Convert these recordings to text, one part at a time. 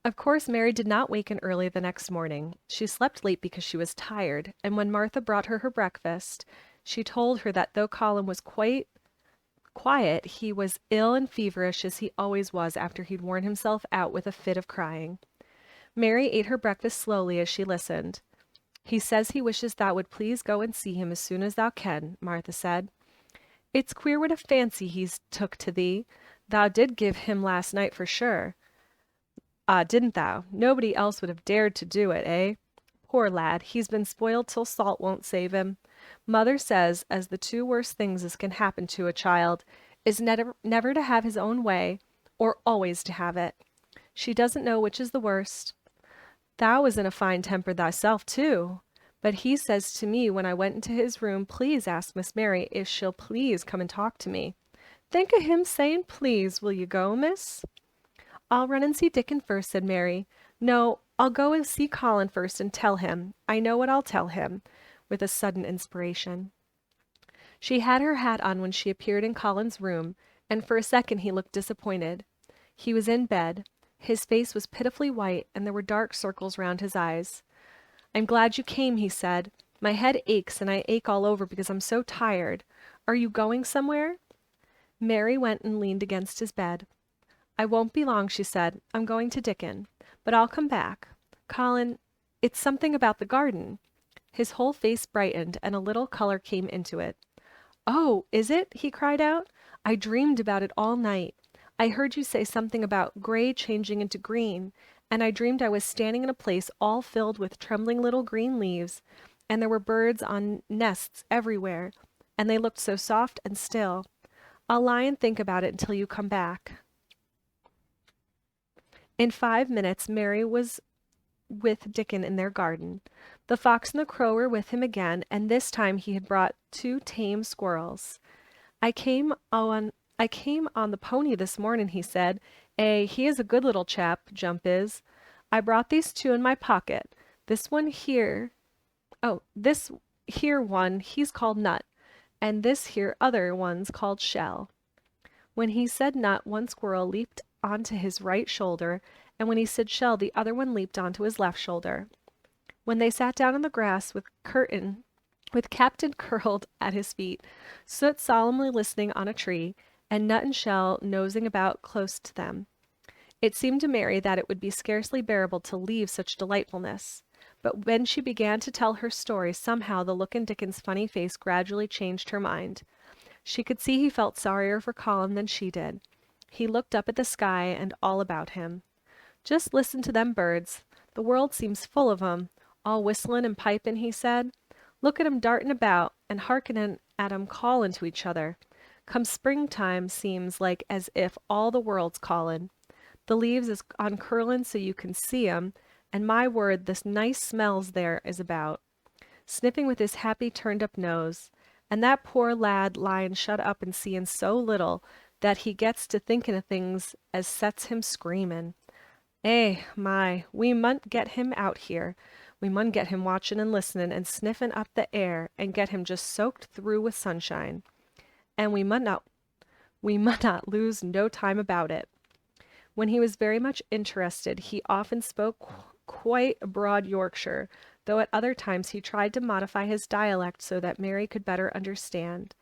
Of course, Mary did not waken early the next morning. She slept late because she was tired, and when Martha brought her breakfast, she told her that though Colin was quite quiet, he was ill and feverish as he always was after he'd worn himself out with a fit of crying. Mary ate her breakfast slowly as she listened. He says he wishes thou would please go and see him as soon as thou can, Martha said. It's queer what a fancy he's took to thee. Thou did give him last night for sure. Ah, didn't thou? Nobody else would have dared to do it, eh? Poor lad, he's been spoiled till salt won't save him. Mother says as the two worst things as can happen to a child is never to have his own way, or always to have it. She doesn't know which is the worst. Thou was in a fine temper thyself, too. But he says to me when I went into his room, please ask Miss Mary if she'll please come and talk to me. Think o' him saying please, will you go, miss? I'll run and see Dickon first, said Mary. No, I'll go and see Colin first and tell him. I know what I'll tell him, with a sudden inspiration. She had her hat on when she appeared in Colin's room, and for a second he looked disappointed. He was in bed. His face was pitifully white, and there were dark circles round his eyes. I'm glad you came, he said. My head aches, and I ache all over because I'm so tired. Are you going somewhere? Mary went and leaned against his bed. I won't be long, she said. I'm going to Dickon. But I'll come back. Colin, it's something about the garden. His whole face brightened, and a little color came into it. Oh, is it? He cried out. I dreamed about it all night. I heard you say something about gray changing into green, and I dreamed I was standing in a place all filled with trembling little green leaves, and there were birds on nests everywhere, and they looked so soft and still. I'll lie and think about it until you come back. In 5 minutes Mary was with Dickon in their garden. The fox and the crow were with him again, and this time he had brought 2 tame squirrels. I came on the pony this morning, he said. He is a good little chap, Jump is. I brought these 2 in my pocket. This here one, he's called Nut, and this here other one's called Shell. When he said Nut, one squirrel leaped onto his right shoulder, and when he said Shell, the other one leaped onto his left shoulder. When they sat down on the grass with Captain curled at his feet, Soot solemnly listening on a tree, and Nut and Shell nosing about close to them, it seemed to Mary that it would be scarcely bearable to leave such delightfulness. But when she began to tell her story, somehow the look in Dickon's funny face gradually changed her mind. She could see he felt sorrier for Colin than she did. He looked up at the sky and all about him. Just listen to them birds. The world seems full of 'em, all whistlin' and pipin', he said. Look at 'em dartin' about, and hearkenin' at 'em callin' to each other. Come springtime seems like as if all the world's callin'. The leaves is uncurlin' so you can see 'em, and my word, this nice smells there is about, sniffing with his happy turned-up nose. And that poor lad lyin' shut up and seein' so little that he gets to thinkin' of things as sets him screamin'. My, we mun get him out here. We mun get him watchin' and listenin' and sniffin' up the air, and get him just soaked through with sunshine. And we mun not lose no time about it. When he was very much interested, he often spoke quite broad Yorkshire, though at other times he tried to modify his dialect so that Mary could better understand.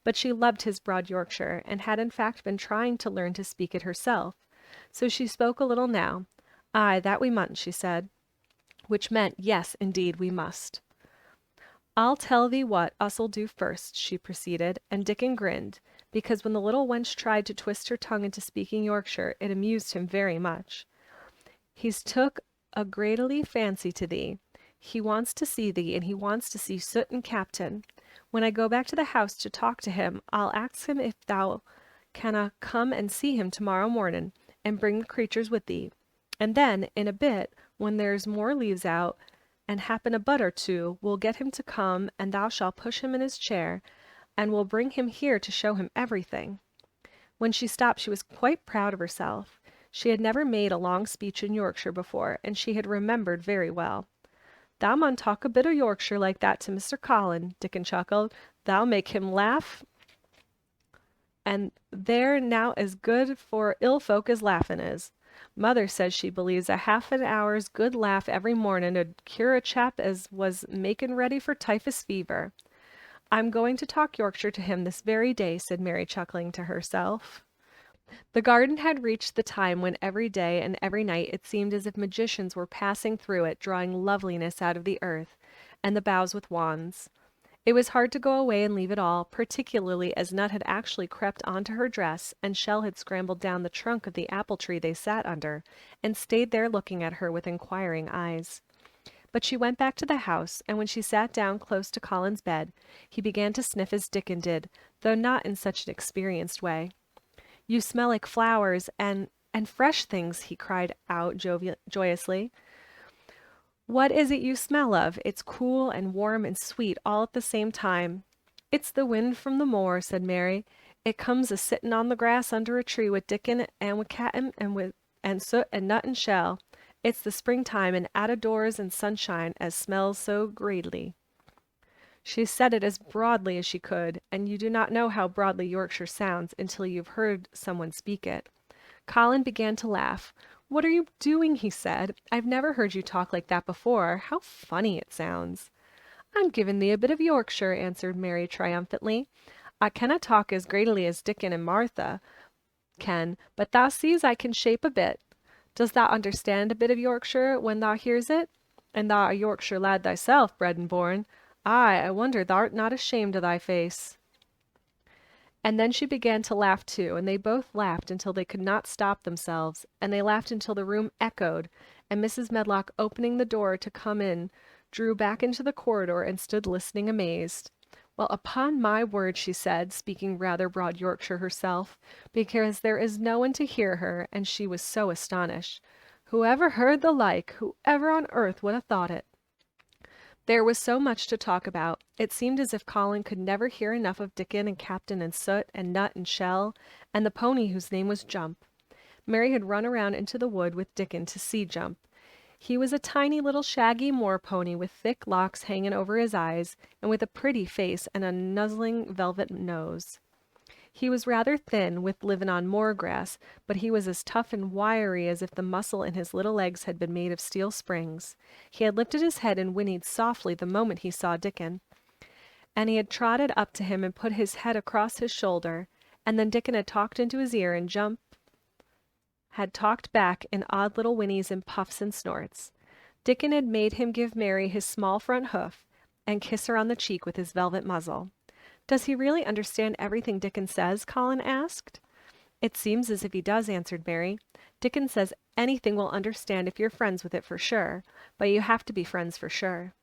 But she loved his broad Yorkshire, and had in fact been trying to learn to speak it herself. So she spoke a little now. Aye, that we mun, she said, which meant, yes, indeed, we must. I'll tell thee what us'll do first, she proceeded, and Dickon grinned, because when the little wench tried to twist her tongue into speaking Yorkshire, it amused him very much. He's took a greatly fancy to thee. He wants to see thee, and he wants to see Soot and Captain. When I go back to the house to talk to him, I'll ask him if thou canna come and see him tomorrow mornin', and bring the creatures with thee. And then, in a bit, when there's more leaves out, and happen a bud or 2, we'll get him to come, and thou shalt push him in his chair, and we'll bring him here to show him everything. When she stopped, she was quite proud of herself. She had never made a long speech in Yorkshire before, and she had remembered very well. Thou mun talk a bit o' Yorkshire like that to Mr. Colin, Dickon chuckled. Thou'll make him laugh, and they're now as good for ill folk as laughin' is. Mother says she believes a half an hour's good laugh every morning 'ud cure a chap as was makin' ready for typhus fever. I'm going to talk Yorkshire to him this very day, said Mary, chuckling to herself. The garden had reached the time when every day and every night it seemed as if magicians were passing through it, drawing loveliness out of the earth and the boughs with wands. It was hard to go away and leave it all, particularly as Nut had actually crept onto her dress, and Shell had scrambled down the trunk of the apple tree they sat under, and stayed there looking at her with inquiring eyes. But she went back to the house, and when she sat down close to Colin's bed, he began to sniff as Dickon did, though not in such an experienced way. "You smell like flowers and fresh things," he cried out joyously. "What is it you smell of? It's cool and warm and sweet all at the same time." "It's the wind from the moor," said Mary. "It comes a sittin' on the grass under a tree with Dickon and with Cap'n and Soot and Nut and Shell. It's the springtime and out of doors and sunshine as smells so greatly." She said it as broadly as she could, and you do not know how broadly Yorkshire sounds until you've heard someone speak it. Colin began to laugh. "What are you doing?" he said. "I've never heard you talk like that before. How funny it sounds." "I'm giving thee a bit of Yorkshire," answered Mary triumphantly. "I canna talk as greatly as Dickon and Martha can, but thou sees I can shape a bit. Does thou understand a bit of Yorkshire when thou hears it? And thou a Yorkshire lad thyself, bred and born. Aye, I wonder thou'rt not ashamed of thy face." And then she began to laugh too, and they both laughed until they could not stop themselves, and they laughed until the room echoed, and Mrs. Medlock, opening the door to come in, drew back into the corridor and stood listening amazed. "Well, upon my word," she said, speaking rather broad Yorkshire herself, because there is no one to hear her, and she was so astonished. "Whoever heard the like? Whoever on earth would have thought it?" There was so much to talk about. It seemed as if Colin could never hear enough of Dickon and Captain and Soot and Nut and Shell and the pony whose name was Jump. Mary had run around into the wood with Dickon to see Jump. He was a tiny little shaggy moor pony with thick locks hanging over his eyes and with a pretty face and a nuzzling velvet nose. He was rather thin, with living on moor grass, but he was as tough and wiry as if the muscle in his little legs had been made of steel springs. He had lifted his head and whinnied softly the moment he saw Dickon, and he had trotted up to him and put his head across his shoulder, and then Dickon had talked into his ear, and Jump had talked back in odd little whinnies and puffs and snorts. Dickon had made him give Mary his small front hoof and kiss her on the cheek with his velvet muzzle. "Does he really understand everything Dickon says?" Colin asked. "It seems as if he does," answered Mary. "Dickon says anything will understand if you're friends with it for sure, but you have to be friends for sure."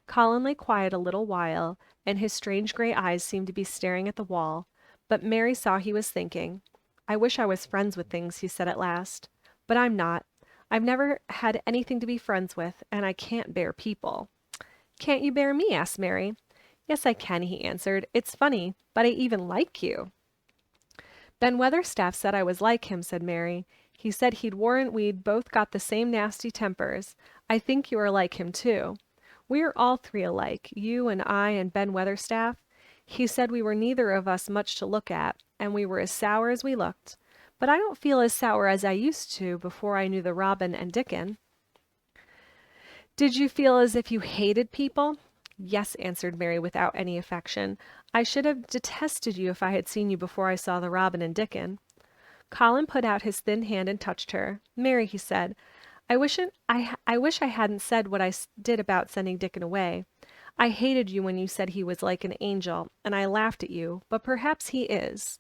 Colin lay quiet a little while, and his strange gray eyes seemed to be staring at the wall, but Mary saw he was thinking. "I wish I was friends with things," he said at last. "But I'm not. I've never had anything to be friends with, and I can't bear people." "Can't you bear me?" asked Mary. "Yes, I can," he answered. "It's funny, but I even like you." "Ben Weatherstaff said I was like him," said Mary. "He said he'd warrant we'd both got the same nasty tempers. I think you are like him, too. We are all three alike, you and I and Ben Weatherstaff. He said we were neither of us much to look at, and we were as sour as we looked. But I don't feel as sour as I used to before I knew the Robin and Dickon." "Did you feel as if you hated people?" "Yes," answered Mary without any affection. "I should have detested you if I had seen you before I saw the Robin and Dickon." Colin put out his thin hand and touched her. "Mary," he said, I wish I hadn't said what I did about sending Dickon away. I hated you when you said he was like an angel, and I laughed at you, but perhaps he is."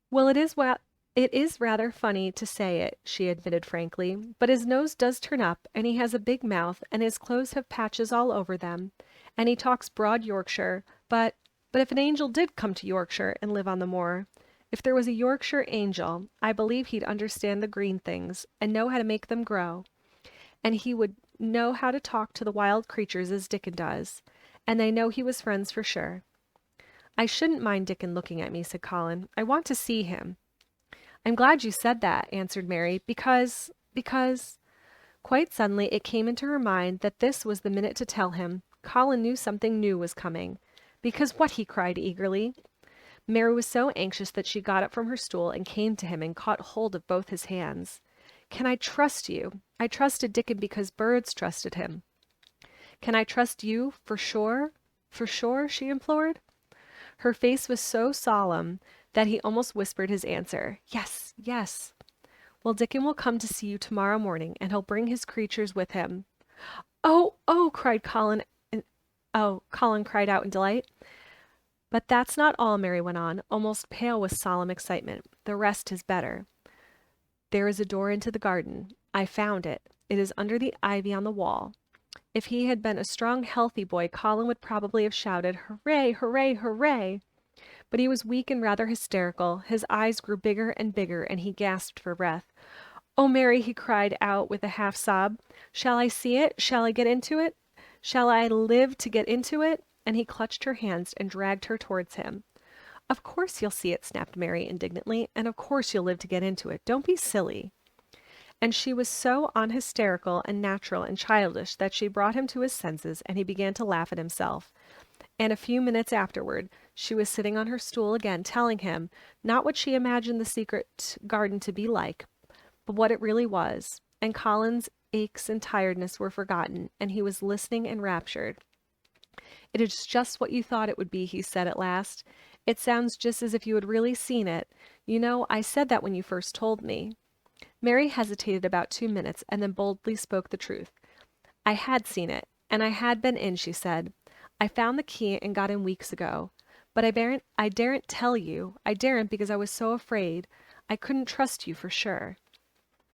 "Well, it is rather funny to say it," she admitted frankly, "but his nose does turn up, and he has a big mouth, and his clothes have patches all over them, and he talks broad Yorkshire, but if an angel did come to Yorkshire and live on the moor, if there was a Yorkshire angel, I believe he'd understand the green things, and know how to make them grow, and he would know how to talk to the wild creatures as Dickon does, and they know he was friends for sure." "I shouldn't mind Dickon looking at me," said Colin. "I want to see him." "I'm glad you said that," answered Mary, because quite suddenly it came into her mind that this was the minute to tell him. Colin knew something new was coming. "Because what?" he cried eagerly. Mary was so anxious that she got up from her stool and came to him and caught hold of both his hands. "Can I trust you? I trusted Dickon because birds trusted him. Can I trust you for sure? For sure?" she implored. Her face was so solemn that he almost whispered his answer. "Yes, yes." "Well, Dickon will come to see you tomorrow morning, and he'll bring his creatures with him." "Oh, oh!" cried Colin. Colin cried out in delight. "But that's not all," Mary went on, almost pale with solemn excitement. "The rest is better. There is a door into the garden. I found it. It is under the ivy on the wall." If he had been a strong, healthy boy, Colin would probably have shouted, "Hooray, hooray, hooray!" But he was weak and rather hysterical. His eyes grew bigger and bigger, and he gasped for breath. "Oh, Mary," he cried out with a half sob, "shall I see it? Shall I get into it? Shall I live to get into it?" And he clutched her hands and dragged her towards him. "Of course you'll see it," snapped Mary indignantly, "and of course you'll live to get into it. Don't be silly." And she was so unhysterical and natural and childish that she brought him to his senses, and he began to laugh at himself. And a few minutes afterward, she was sitting on her stool again, telling him, not what she imagined the secret garden to be like, but what it really was. And Colin's aches and tiredness were forgotten, and he was listening enraptured. "It is just what you thought it would be," he said at last. "It sounds just as if you had really seen it. You know, I said that when you first told me." Mary hesitated about 2 minutes and then boldly spoke the truth. "I had seen it, and I had been in," she said. "I found the key and got in weeks ago. But I daren't tell you. I daren't because I was so afraid. I couldn't trust you for sure."